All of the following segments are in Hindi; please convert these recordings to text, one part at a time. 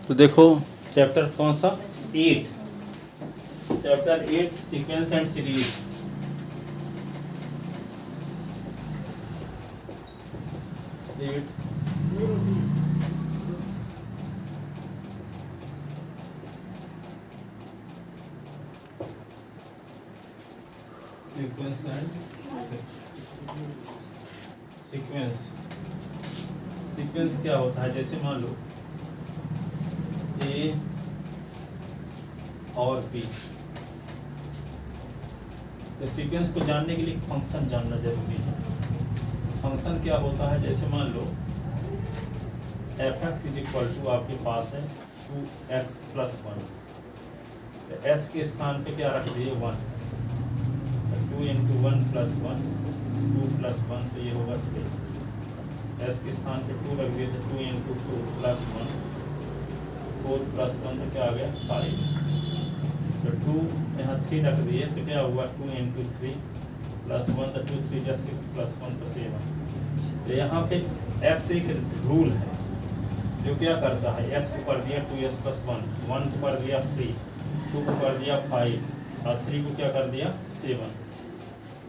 तो देखो चैप्टर कौन सा 8, chapter 8 sequence and series. Sequence and sequence क्या होता है, जैसे मान लो ए और बी, तो सीक्वेंस को जानने के लिए फंक्शन जानना जरूरी है। फंक्शन क्या होता है, जैसे मान लो f(x) = आपके पास है 2x + 1, तो s के स्थान पे क्या रख दिए 1, 2 × 1 + 1 2 + 1, तो ये होगा 3। s के स्थान पे 2 रख दिए तो 2 × 2 + 1 4 + 1 तो क्या आ गया 5, तो 2 यहाँ 3 रख दिए तो क्या हुआ 2 × 3 + 1 तो 2 3 = 6 + 1 तो 7। तो यहाँ पे x एक रूल है जो क्या करता है, s को कर दिया 2s + 1, 1 को कर दिया 3, 2 को कर दिया 5 और 3 को क्या कर दिया 7।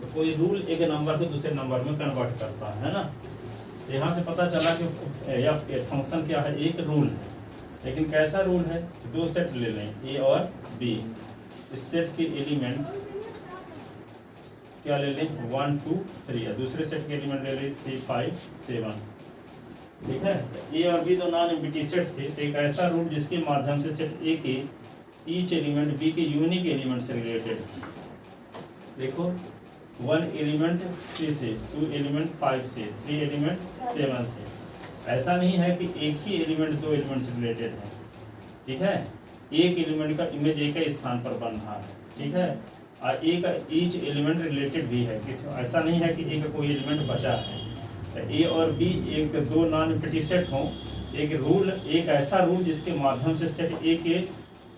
तो कोई रूल एक नंबर को दूसरे नंबर में कन्वर्ट करता है ना। तो यहाँ से पता चला कि या फंक्शन क्या है, एक रूल है। लेकिन कैसा रूल है, दो सेट ले लें ए और बी, इस सेट के एलिमेंट क्या ले लें 1 2 3 या दूसरे सेट के एलिमेंट ले लें 3 5 7, ठीक है। ए और बी दो नॉन एम्प्टी सेट थे, तो एक ऐसा रूल जिसके माध्यम से सेट ए के ईच एलिमेंट बी के यूनिक एलिमेंट से रिलेटेड। देखो 1 एलिमेंट 3 से, 2 एलिमेंट 5 से, 3 एलिमेंट 7 से। ऐसा नहीं है कि एक ही एलिमेंट दो एलिमेंट से रिलेटेड है, ठीक है। एक एलिमेंट का इमेज एक ही स्थान पर बन रहा है, ठीक है, और एक ईच एलिमेंट रिलेटेड भी है। ऐसा नहीं है कि एक कोई एलिमेंट बचा है। तो ए और बी एक दो नॉन एम्प्टी सेट हों, एक रूल, एक ऐसा रूल जिसके माध्यम से सेट ए के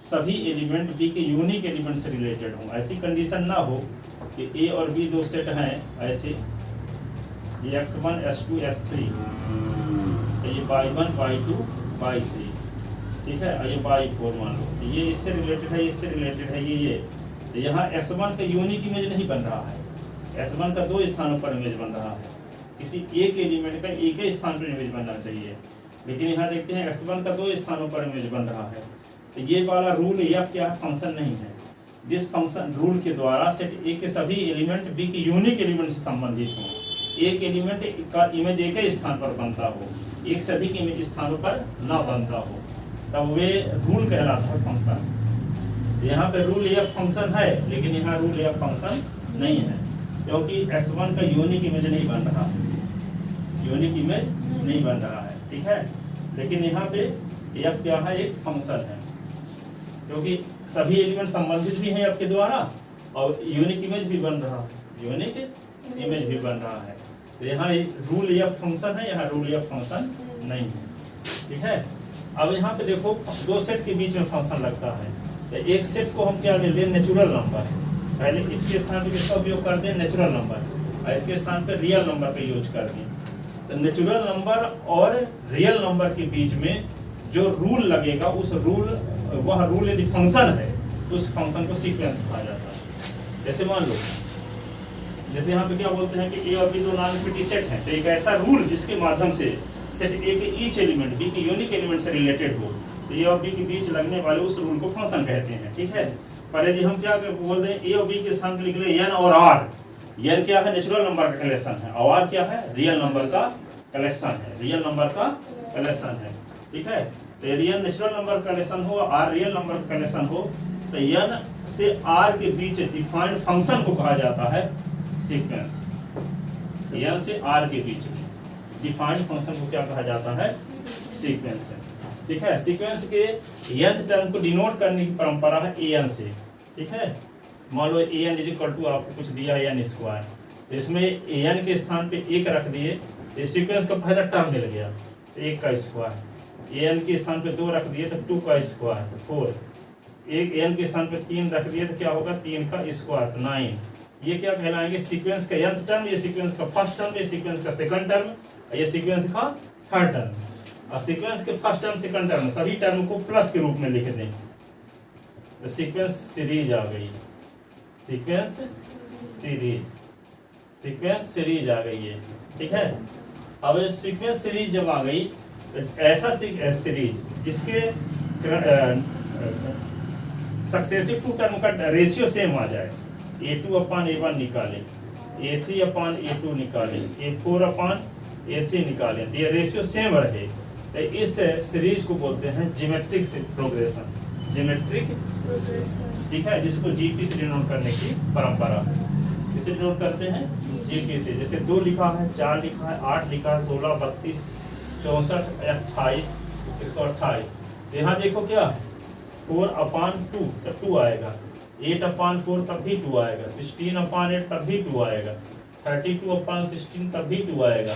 सभी एलिमेंट बी के यूनिक एलिमेंट से रिलेटेड हों। ऐसी कंडीशन ना हो कि ए और बी दो सेट हैं ऐसे, ये x1 s2 s3, ये y1 y2 y3, ठीक है, ये y4 मान लो, ये इससे रिलेटेड है, इससे रिलेटेड है, ये तो यहाँ s1 का यूनिक इमेज नहीं बन रहा है। s1 का दो स्थानों पर इमेज बन रहा है, किसी एक एलिमेंट का एक ही स्थान पर इमेज बनना चाहिए। लेकिन यहाँ देखते हैं s1 का दो स्थानों पर इमेज बन रहा है। तो ये वाला रूल या क्या फंक्शन नहीं है, जिस फंक्शन रूल के द्वारा सेट ए के सभी एलिमेंट बी के यूनिक एलिमेंट से संबंधित हों, एक एलिमेंट का इमेज एक ही स्थान पर बनता हो, एक से अधिक इमेज स्थानों पर ना बनता हो, तब वे रूल कहलाता है फंक्शन। यहाँ पे रूल या फंक्शन है, लेकिन यहाँ रूल या फंक्शन नहीं है, क्योंकि s1 का यूनिक इमेज नहीं बन रहा है, यूनिक इमेज नहीं बन रहा है, ठीक है। लेकिन यहाँ पे f क्या है, एक फंक्शन है, क्योंकि सभी एलिमेंट संबंधित भी हैं आपके द्वारा और यूनिक इमेज भी बन रहा है, यूनिक इमेज भी बन रहा है। तो यहाँ रूल या फंक्शन है, यहाँ रूल या फंक्शन नहीं है, ठीक है। अब यहाँ पे देखो दो सेट के बीच में फंक्शन लगता है, तो एक सेट को हम क्या ले लें, नेचुरल नंबर है। पहले इसके स्थान पे किसका उपयोग करते हैं, नेचुरल नंबर, और इसके स्थान पे रियल नंबर का यूज करते हैं। तो नेचुरल नंबर और रियल नंबर के बीच में जो रूल लगेगा, उस रूल, वह रूल यदि फंक्शन है तो उस फंक्शन को सीक्वेंस कहा जाता है। जैसे मान लो, जैसे यहाँ पे क्या बोलते हैं कि ए और बी दो नॉन एम्प्टी सेट हैं, तो एक ऐसा रूल जिसके माध्यम से सेट ए के ईच एलिमेंट बी के यूनिक एलिमेंट से रिलेटेड हो, तो ए और बी के बीच लगने वाले उस रूल को फंक्शन कहते हैं, ठीक है। पर यदि हम क्या बोल दें, ए और बी के स्थान पर लिख ले n और r, n क्या है, नेचुरल नंबर का कलेक्शन है, और r क्या है, रियल नंबर का कलेक्शन है, रियल नंबर का कलेक्शन है, ठीक है। तो यदि n नेचुरल नंबर का कलेक्शन हो, r रियल नंबर का कलेक्शन हो, तो n से r के बीच डिफाइंड फंक्शन को कहा जाता है सीक्वेंस। n से r के बीच डिफाइंड फंक्शन को क्या कहा जाता है, सीक्वेंस है, ठीक है। सीक्वेंस के nth टर्म को डिनोट करने की परंपरा है an से, ठीक है। मान लो an = आपको कुछ दिया है n स्क्वायर, तो इसमें an के स्थान पे 1 रख दिए, तो सीक्वेंस का पहला टर्म मिल गया 1 का स्क्वायर। an के स्थान पे 2 रख दिए तो 2 का स्क्वायर 4, एक n के स्थान पे 3 रख दिए तो क्या होगा 3 का स्क्वायर 9। ये क्या कहलाएंगे, सीक्वेंस का nth टर्म, ये सीक्वेंस का फर्स्ट टर्म, ये सीक्वेंस का सेकंड टर्म, ये सीक्वेंस का थर्ड टर्म। और सीक्वेंस के फर्स्ट टर्म सेकंड टर्म सभी टर्म को प्लस के रूप में लिख दें, तो सीक्वेंस सीरीज आ गई, सीक्वेंस सीरीज आ गई है, ठीक है। अब सीक्वेंस सीरीज जब आ गई, ऐसा सीरीज जिसके सक्सेसिव टू टर्म का रेशियो सेम आ जाए, A2/A1 निकालें, A3/A2 निकालें, A4/A3 निकालें, तो ये रेशियो सेम रहे, तो इस सीरीज को बोलते हैं ज्योमेट्रिक प्रोग्रेशन, ज्योमेट्रिक ठीक है, जिसको जीपी से डिनोट करने की परंपरा, इसे डिनोट करते हैं जीपी से। जैसे 2 लिखा है, 4 लिखा है, 8 लिखा है, 16, 32, 64, 28, 128। यहाँ देखो क्या 4/2 तब 2 आएगा, 8/4 तब भी 2 आएगा, 16/8 तब भी 2 आएगा, 32/16 तब भी 2 आएगा,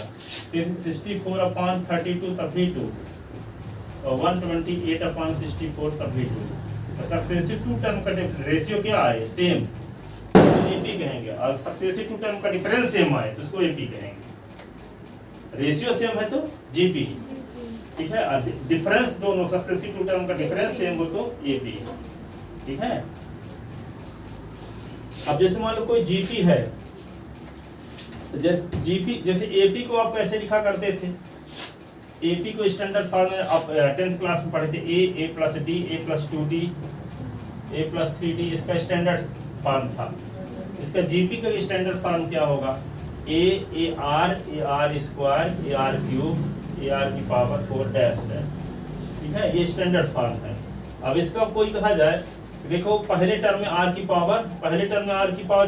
फिर 64/32 तब भी 2, और 128/64 तब भी 2। सक्सेसिव टू टर्म का रेशियो क्या आए सेम, तो एपी कहेंगे, और सक्सेसिव टू टर्म का डिफरेंस सेम आए तो उसको एपी कहेंगे। रेशियो सेम है तो जीपी, ठीक है, और डिफरेंस दोनों सक्सेसिव टू टर्म का डिफरेंस सेम हो तो एपी, ठीक है। अब जैसे मान लो कोई जीपी है, तो जैसे जीपी जैसे एपी को आप कैसे लिखा करते थे, एपी को स्टैंडर्ड फॉर्म में आप 10th क्लास में पढ़े थे, a + d, a + 2d, a + 3d, इसका स्टैंडर्ड फॉर्म था। इसका जीपी का स्टैंडर्ड फॉर्म क्या होगा, ar square ar cube ar⁴ dash dash, ठीक है, ये स्टैंडर्ड फॉर्म है। अब इसका कोई कहा जाए, देखो पहले टर्म में r की पावर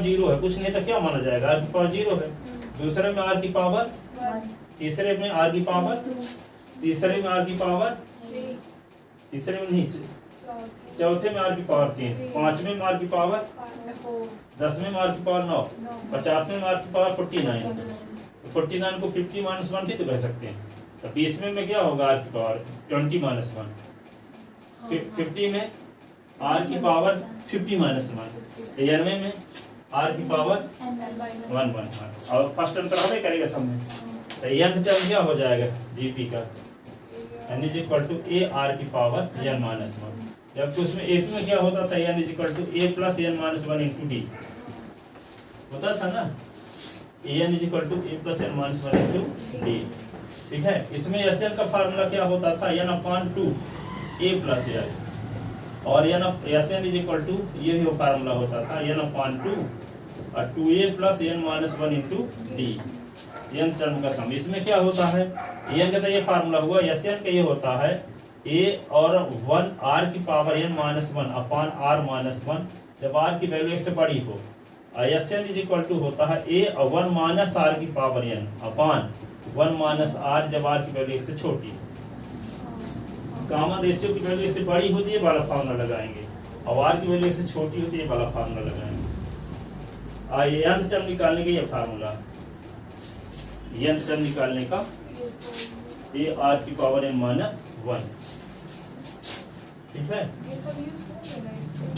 0 है, कुछ नहीं तो क्या माना जाएगा, r की पावर 0 है। दूसरे में r की पावर 1, तीसरे में r की पावर 2, तीसरे में r की पावर 3, तीसरे में नहीं, चौथे में r की पावर 3, पांचवें में r की पावर 4, 10वें में r की पावर 9, 50वें में r की पावर 49, 49 को 50 - 1 भी तो कह सकते हैं। तो 20वें में क्या होगा, r की पावर 20 - 1, 50 में r की पावर 50 - 1, 91 में r की पावर 1, और फर्स्ट टर्म तो रहबे करेगा सब में, तो n टर्म क्या हो जाएगा जीपी का, n = a r की पावर n - 1, जबकि उसमें एपी में क्या होता था, n = a + n - 1 × d होता था ना, an = a + n - 1 × d, ठीक है। इसमें SN का फार्मूला क्या होता था, n/2 a + l, और SN = ये भी फार्मूला होता था n/2 और 2a + n - 1 × d, n term का सम। इसमें क्या होता है, n का तो ये फार्मूला हुआ, SN का ये होता है a और 1 r की पावर n - 1 अपान r - 1, जब r की वैल्यू 1 से बड़ी हो, और SN = होता है a और 1 - r की पावर n अपान 1 - r जब r की वैल्यू 1 से छोटी। कॉमन रेशियो की वैल्यू 1 से बड़ी होती है वाला फार्मूला लगाएंगे, और r की वैल्यू 1 से छोटी होती है वाला फार्मूला लगाएंगे। आइए nth टर्म निकालने का ये फार्मूला, nth टर्म निकालने का a r की पावर n - 1, ठीक है,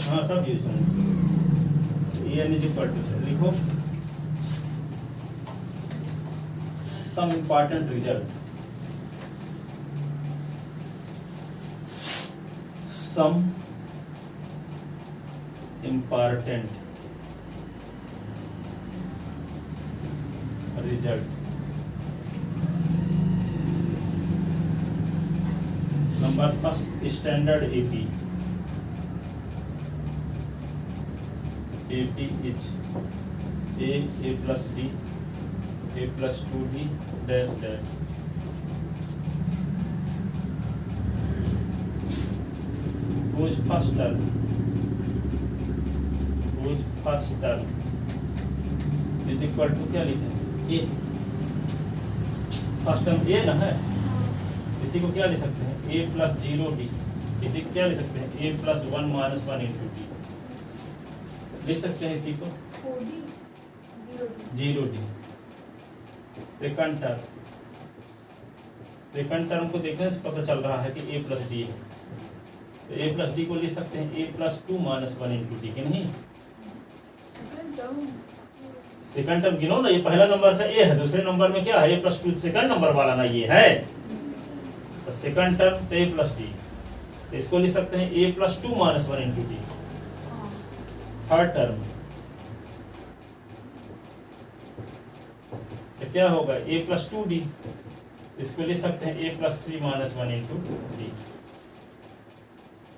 हाँ सब यूज होंगे। n = लिखो some important result, some important result. Number first, standard AP is a + d, a + 2d dash dash. whose first term is equal to क्या लिखें, a, फर्स्ट टर्म a ना है, इसी को क्या लिख सकते हैं, a + 0d, इसी को क्या लिख सकते हैं, a + 1 - 1 × d लिख सकते हैं, इसी को 0d। सेकंड टर्म को देखने से पता चल रहा है कि a + d है, तो a + d को लिख सकते हैं a + 2 - 1 × d, कि नहीं। सेकंड टर्म गिनो ना, ये पहला नंबर था a है, दूसरे नंबर में क्या है a + 2, सेकंड नंबर वाला ना ये है, सेकंड टर्म तो ए प्लस डी, तो इसको लिख सकते हैं a plus 2 minus 1 into d. Third term तो क्या होगा ए प्लस 2 डी, इसको लिख सकते हैं a plus 3 minus 1 into D.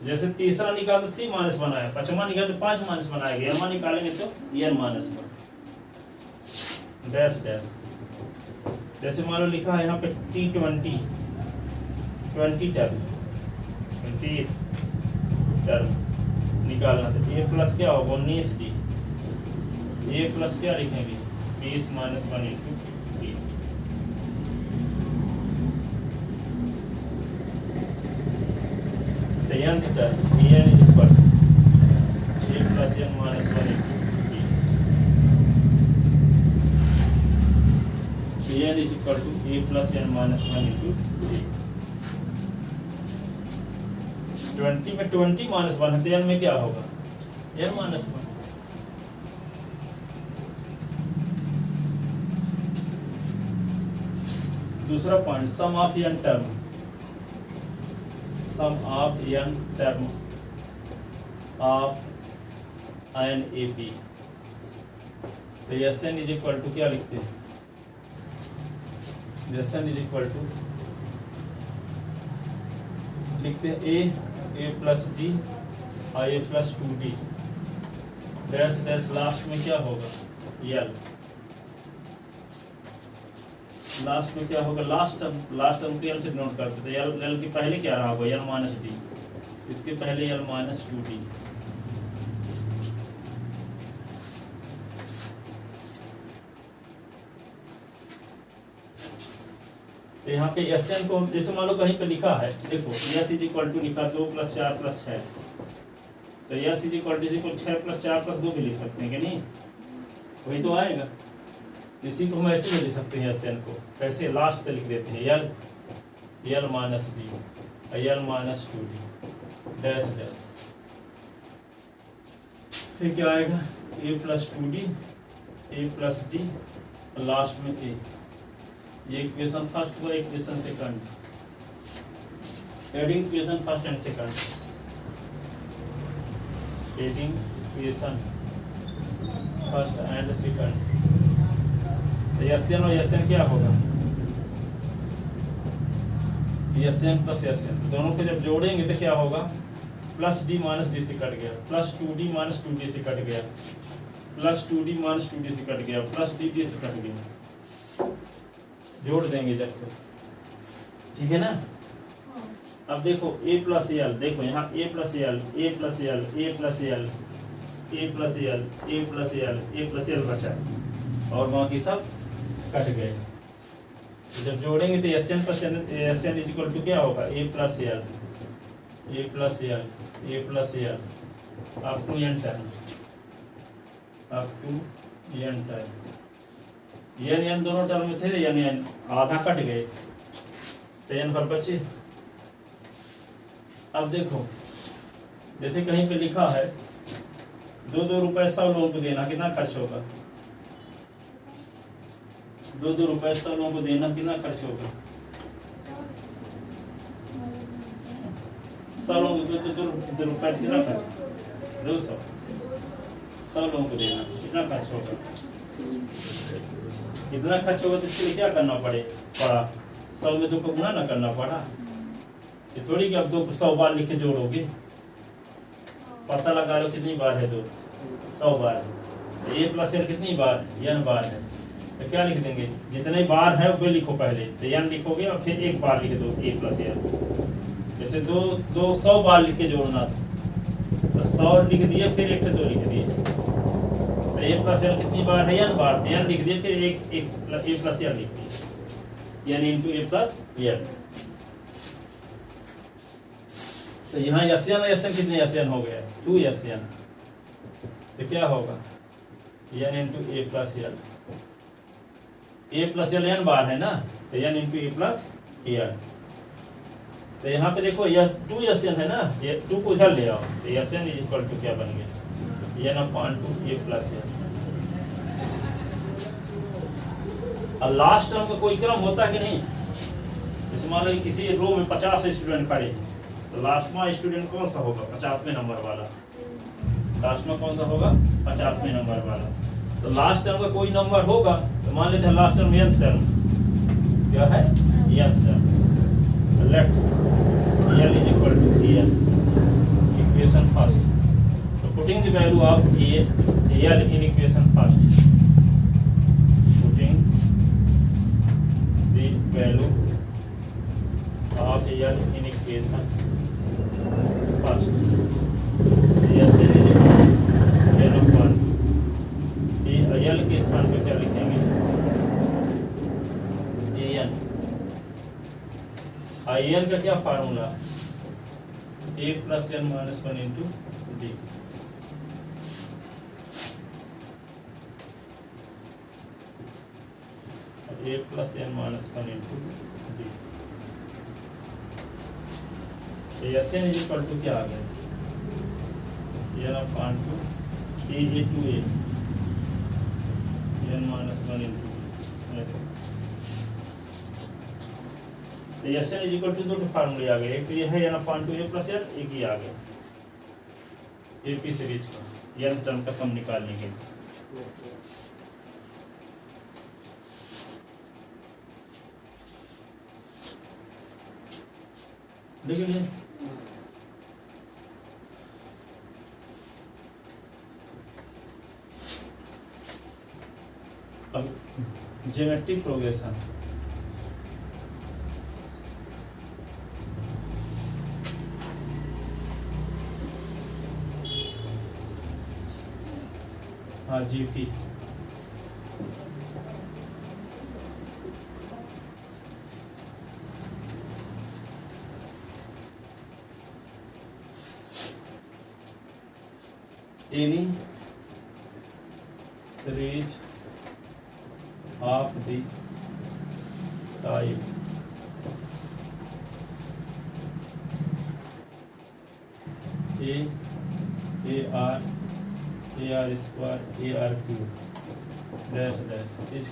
जैसे तीसरा निकाल तो 3 माइनस बनाया, पांचवा निकाल तो 5 माइनस बनाया, 11वां निकालेंगे तो n माइनस 1 डैश डैश। जैसे मान लो लिखा है यहाँ पे T20 टर्म निकालना, तो a प्लस क्या होगा 19d, a प्लस क्या लिखेंगे 20 माइनस 1 इंटू डी। तो nth term n is equal to a plus n minus 1 into D. n is equal to a plus n minus 1 into D. 20 में 20 माइनस 1 है तो n में क्या होगा n माइनस 1। दूसरा point sum of n term, sum of n term of n A P. तो S N is equal to क्या लिखते हैं, S N is equal to लिखते हैं ए प्लस डी और a plus 2d dash dash, last में क्या होगा यल, लास्ट में क्या होगा लास्ट टर्म को यल से नोट करते थे। यल के पहले क्या रहा होगा यल माइनस डी, इसके पहले यल माइनस 2d। तो यहाँ पे एस एन को जैसे मान लो कहीं पे लिखा है, देखो एस इज इक्वल टू लिखा 2 + 4 + 6, तो एस इज इक्वल टू 6 + 4 + 2 भी लिख सकते हैं कि नहीं, वही तो आएगा। इसी को हम ऐसे भी लिख सकते हैं एस एन को, कैसे लास्ट से लिख देते हैं यल minus D L minus 2d dash dash. फिर क्या आएगा a plus 2d a plus D, last में a। ये इक्वेशन फर्स्ट हुआ, equation second, adding equation first and second, adding equation first and second. तो एसएन और एसएन क्या होगा एसएन प्लस एसएन, दोनों को जब जोड़ेंगे तो क्या होगा प्लस डी माइनस डी से कट गया, प्लस 2d माइनस 2d से कट गया, प्लस 2d माइनस 2d से कट गया, प्लस डी से कट गया, जोड़ देंगे जब तक, ठीक है ना। अब देखो a प्लस एल, देखो यहाँ a plus L a plus L a plus L a plus L a plus L a plus L बचा और बाकी सब कट गए। तो जब जोड़ेंगे तो S N plus S N is equal to क्या होगा a plus L a plus L a plus L up to n term, up to n term. n दोनों टर्म में थे, n आधा कट गए तो n पर बचे। अब देखो जैसे कहीं पे लिखा है 2 रुपए 100 लोगों को देना, कितना खर्च होगा 2 रुपए 100 लोगों को देना, कितना खर्च होगा 100 लोगों को 2 रुपए कितना खर्च 200, 100 लोगों को देना कितना खर्च होगा, कितना खर्च होगा। तो इसके लिए क्या करना पड़ा 100 में 2 को गुणा ना करना पड़ा, ये थोड़ी कि अब 2 को 100 बार लिख के जोड़ोगे, पता लगा लो कितनी बार है 2 100 बार है। a प्लस एल कितनी बार n बार है, तो क्या लिख देंगे जितने बार है वो लिखो पहले, तो n लिखोगे और फिर एक बार लिख दो a प्लस एल। जैसे 2 100 बार लिख के जोड़ना था तो 100 लिख दिए, फिर 1 2 लिख दिए, तो a प्लस एल कितनी बार है n बार, तो n लिख दिए, फिर एक a प्लस एल लिख दिए n into a plus L. तो यहाँ एसएन एसएन कितने एसएन हो गया 2 एसएन, तो क्या होगा n इंटू ए प्लस एल, ए प्लस एल n बार है ना, तो n इंटू ए प्लस एल। तो यहाँ पे देखो 2 एसएन है ना, ये 2 को इधर ले आओ, तो एसएन इज इक्वल टू क्या बन गया n/2 ए प्लस एल। और लास्ट टर्म का कोई क्रम होता है कि नहीं, जैसे मान लो किसी रो में 50 स्टूडेंट खड़े हैं, तो लास्ट में स्टूडेंट कौन सा होगा? 50वें नंबर वाला। लास्ट में कौन सा होगा? 50वें नंबर वाला। तो लास्ट टर्म का कोई नंबर होगा, तो मान लेते हैं लास्ट टर्म nth टर्म क्या है? nth term. Let l is equal to n, equation first. तो putting the value of l in equation first, putting the value of l in equation first, yes l upon l के स्थान पे क्या लिखेंगे? an। an का क्या formula? a plus n minus 1 into d। a plus n minus 1 into d। S N is equal to क्या आ गया? n upon two a two a n minus 1 into ऐसे। तो S N is equal to दो फार्मूले आ गए, एक तो ये है n upon two a plus n, एक ही आ गया ए पी सीरीज का n टर्म का सम निकालने के लिए। देखिए अब ज्योमेट्रिक प्रोग्रेशन, हाँ GP, any series of the type ar square ar cube dash dash is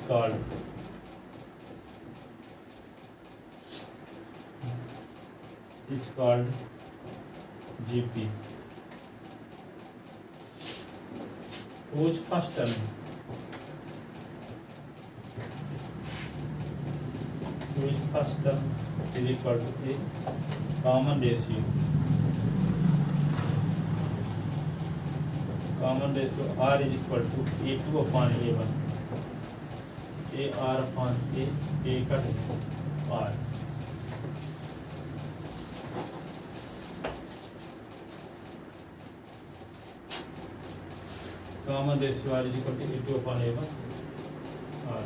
called GP, whose first term is equal to a common ratio r is equal to a2 upon a1, ar upon a cut r। Common ratio r is equal to a2 upon a1 r।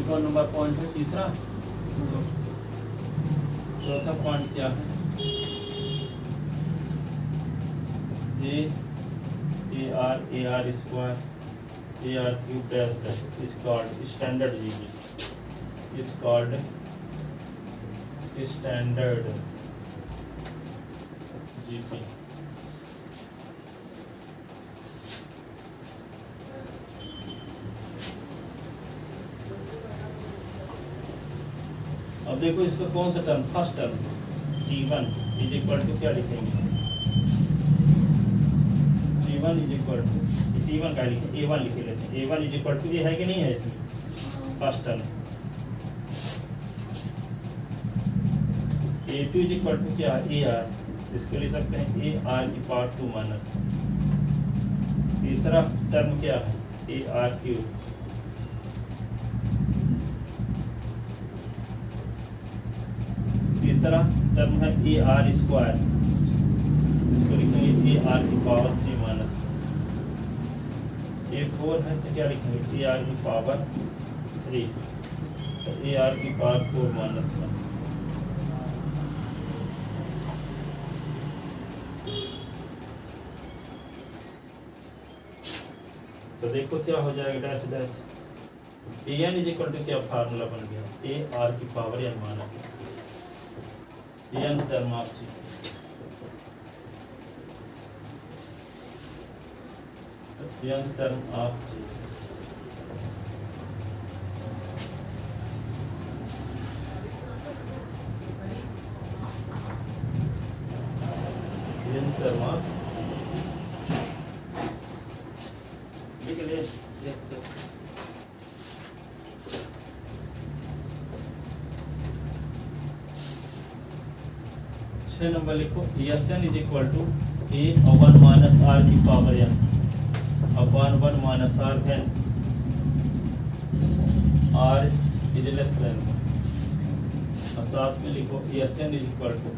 कौन नंबर पॉइंट है? तीसरा। चौथा पॉइंट क्या है? a ar square ar cube dash dash is called standard GP, is called standard GP। अब देखो इसका कौन सा term? First term t1 is equal to क्या लिखेंगे? t1 is equal to t1 का लिखे a1 लिखे लेते हैं। a1 इज इक्वल टू ये है कि नहीं है इसमें? First term. a2 is equal to क्या? ar, इसको लिख सकते हैं ar की पावर 2 माइनस। तीसरा टर्म क्या है? ar cube. तीसरा टर्म है ए आर स्क्वायर, इसको लिखेंगे ए आर की पावर 3 माइनस। A4 है तो क्या लिखेंगे? ए आर की पावर 3, तो ए आर की पावर 4 माइनस 1। तो देखो क्या हो जाएगा? Dash dash a n is equal to क्या फार्मूला बन गया? ए आर की power n minus nth term of G। nth term of G धर्मा लिख ले। 6 नंबर लिखो, Sn is equal to a upon minus r की power n upon 1 minus r n r is less than. और साथ में लिखो Sn is equal to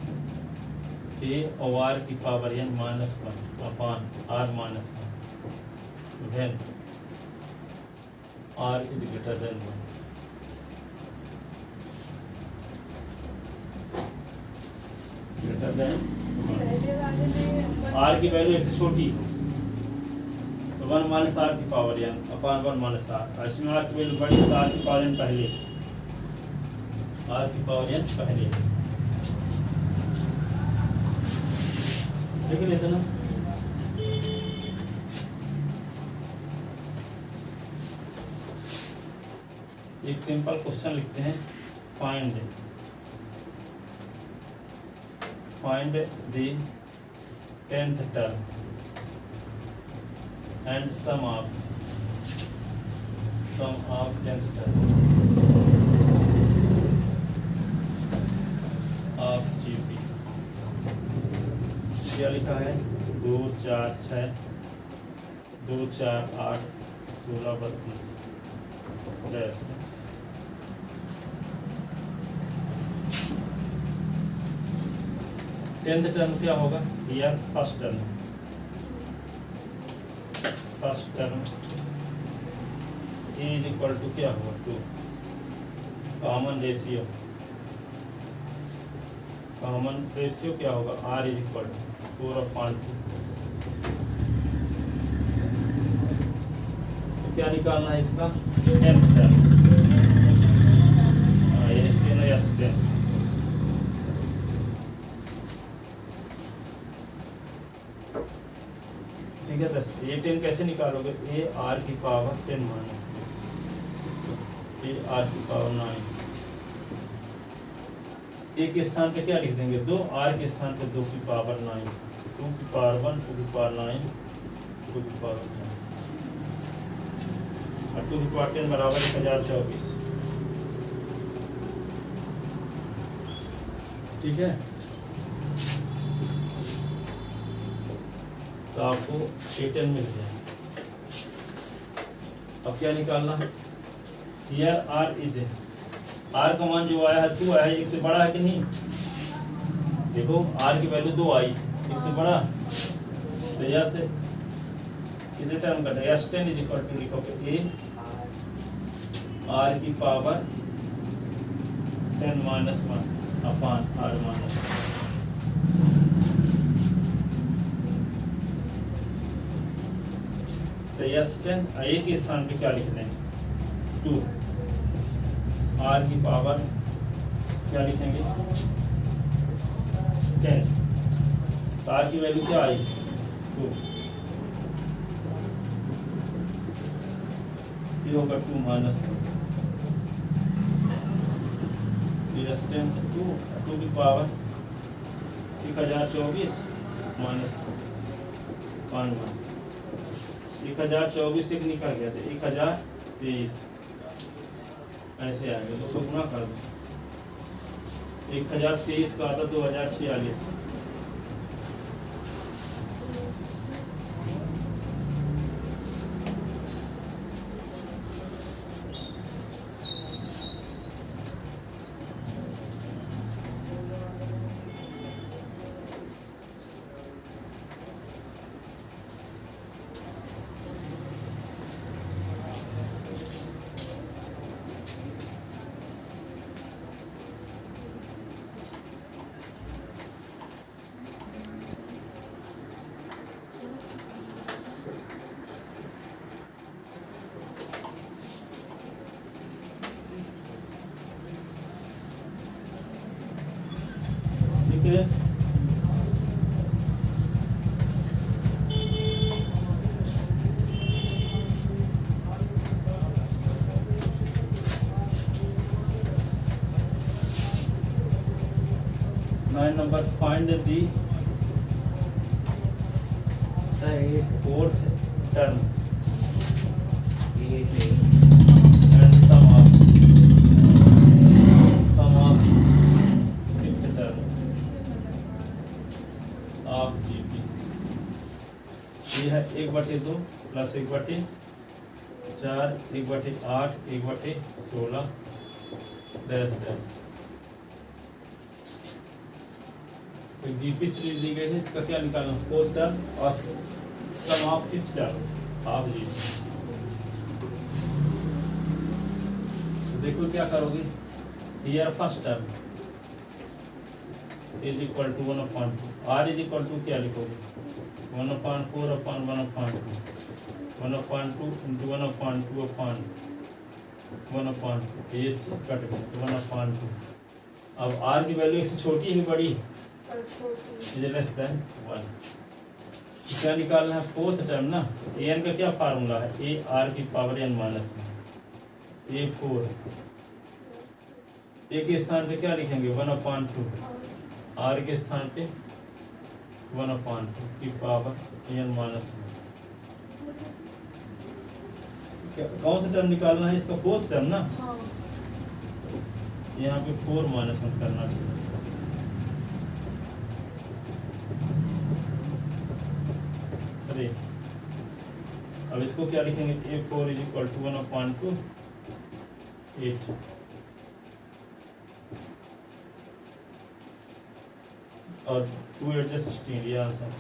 a और r की power n minus 1 upon r minus 1 then r is greater than 1। R की वैल्यू एक से छोटी तो 1 माइनस आर की power n upon 1 minus R. इसमें आर की वैल्यू बड़ी तो आर की पावर n पहले, आर की पावर n पहले लिख लेते ना। एक सिंपल क्वेश्चन लिखते हैं, find the 10th term and sum of 10th term of GP। क्या लिखा है? 2 4 6 2 4 8 16 32 10th टर्म क्या होगा? यार first term A is equal to क्या होगा? 2 कॉमन रेशियो क्या होगा? R is equal to 4/2। तो क्या निकालना है इसका? 10th term S10। ठीक है, A10 कैसे निकालोगे? ए आर की पावर 10 माइनस ए आर की पावर 9। ए के स्थान पे क्या लिख देंगे? 2, आर के स्थान पे 2 की पावर 9, 2 की पावर 1, 2 की पावर 9, 2 की पावर 9 और 2 की पावर 10 बराबर 1024। ठीक है, तो आपको A10 मिल गया। अब क्या निकालना है? Here R इज, R का मान जो आया है 2 आया है, एक से बड़ा है कि नहीं? देखो R की वैल्यू 2 आई, एक से बड़ा, तो यहाँ से कितने टर्म कटा? S10 इज इक्वल टू लिखोगे A R की power 10 minus 1 upon R minus. तो S10 A के स्थान पे क्या लिख दें? 2 R की पावर क्या लिखेंगे? 10। तो R की वैल्यू क्या आई? 2। ये होगा 2 माइनस 10 2 की पावर 1024 माइनस 1 1024 से निकल गया था 1023, ऐसे आएगा। 200 गुना कर दो, 1023 का आता 2046। ठीक है, number find the fourth term 8 and sum of fifth term of GP। ये है 1/2 प्लस 1/4 1/8 1/16 डैश डैश। एक जीपी सीरीज दी गई है, इसका क्या निकालना, फोर्थ टर्म और sum of fifth term of GP. देखो क्या करोगे, here first term is equal to 1/2, r is equal to क्या लिखोगे 1/4 अपॉन 1/2 1/2 इंटू 1/2 अपॉन 1/2 ये से कट गया 1/2। अब आर की वैल्यू इससे छोटी है कि बड़ी, इज लेस देन 1। क्या निकालना है, फोर्थ टर्म ना। ए एन का क्या फार्मूला है, ए आर की पावर एन माइनस में ए 4। ए के स्थान पे क्या लिखेंगे 1/2, आर के स्थान पे 1/2 की पावर एन माइनस में। कौन सा टर्म निकालना है, इसका फोर्थ टर्म ना। यहाँ पे 4 माइनस में करना चाहिए। अरे अब इसको क्या लिखेंगे, A4 इज इक्वल टू 1/2 8 और 2 8 16, ये आंसर।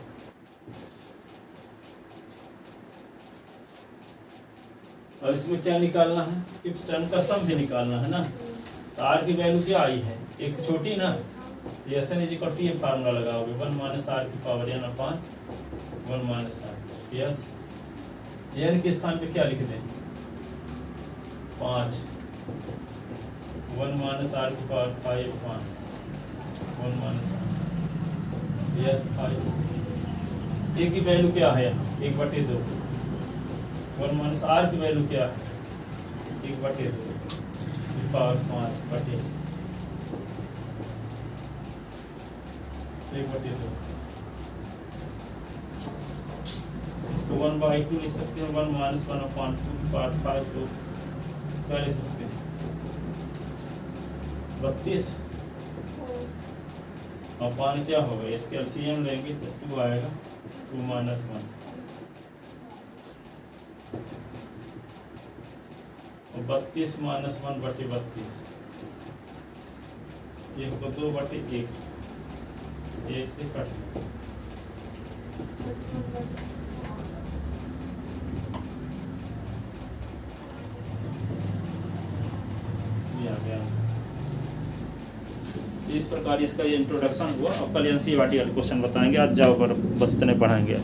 और इसमें क्या निकालना है, फिफ्थ टर्म का सम भी निकालना है ना। तो आर की वैल्यू क्या आई है, एक से छोटी ना। S N is equal to ये फार्मूला लगाओगे 1 माइनस आर की power N upon 1 minus R. Yes, N के स्थान पे क्या लिख दें 5, 1 माइनस आर की power 5 upon 1 minus R. Yes 5। A की वैल्यू क्या है यहाँ 1/2, 1 माइनस आर की वैल्यू क्या है 1/2 पावर 5/1/2। इसको 1/2 लिख सकते हैं, 1 माइनस 1/2 पावर 5 तो क्या लिख सकते हैं 32 और पानी क्या होगा, इसके एलसीएम लेंगे तो 2 आएगा, 2 माइनस 1 और 32 माइनस 1/32 ये होगा 2/1 ये से कट इस प्रकार इसका ये इंट्रोडक्शन हुआ। अब कल एनसीईआरटी वाले क्वेश्चन बताएंगे, आज जाओ पर बस इतने पढ़ाएंगे।